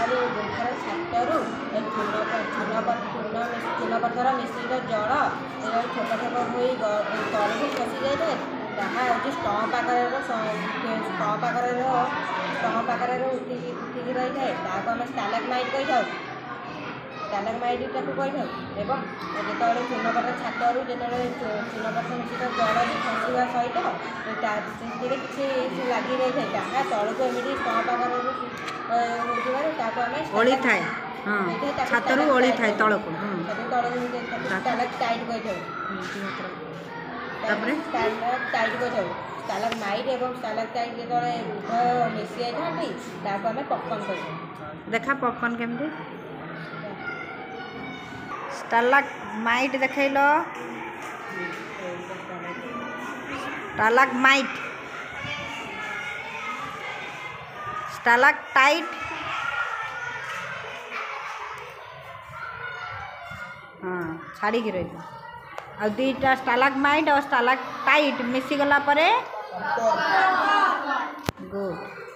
ବାହାରୁ ଗୁମ୍ଫାର ଛାତରୁ ଚୂନ ପଥର ମିଶ୍ରିତ ଜଳ ଠୋପ ଠୋପ ହୋଇ ତଳକୁ ଖସି ଯାଇଥାଏ। ତାହା ହେଉଛି ଷ୍ଟମ୍ପ ଆକାରର ଉଠିକି ରହିଥାଏ। ତାହାକୁ ଆମେ ଷ୍ଟାଲାଗ୍ମାଇଟ୍ କହିଥାଉ। ଷ୍ଟାଲାଗ୍ମାଇଟ୍ଟାକୁ କହିଥାଉ। ଏବଂ ଯେତେବେଳେ ଚୂନପଥର ଛାତରୁ ଯେତେବେଳେ ଚୂନପଥର ମିଶ୍ରିତ ଜଳ ଖସିବା ସହିତ ସେଥିରେ କିଛି ଲାଗି ରହିଥାଏ, ତାହା ତଳକୁ ଏମିତି ଷ୍ଟମ୍ପ ଆକାରର ହୋଇଥିବାରୁ ତାକୁ ଆମେ ଓଳିଥାଏ। ଛାତରୁ ଓଳିଥାଏ ତଳକୁ। ଷ୍ଟାଲାକ୍ଟାଇଟ୍ କହିଥାଉ। ତାପରେ ଷ୍ଟାଲାକ୍ଟାଇଟ୍ କହିଥାଉ। ଷ୍ଟାଲାଗ୍ମାଇଟ୍ ଏବଂ ଷ୍ଟାଲାକ୍ଟାଇଟ୍ ଯେତେବେଳେ ଉଭୟ ମିଶି ଯାଇଥାନ୍ତି ତାହାକୁ ଆମେ ପପକର୍ଣ୍ଣ କହିଥାଉ। ଦେଖା ପପକର୍ଣ୍ଣ କେମିତି? ଷ୍ଟାଲାଗ୍ମାଇଟ୍ ଦେଖାଇଲ। ଷ୍ଟାଲାଗ୍ମାଇଟ୍, ଷ୍ଟାଲାକ୍ଟାଇଟ୍। हाँ छाड़ी रही आ दुईटा स्टालाग्माइट और स्टालाक्टाइट मिसीगला गुड।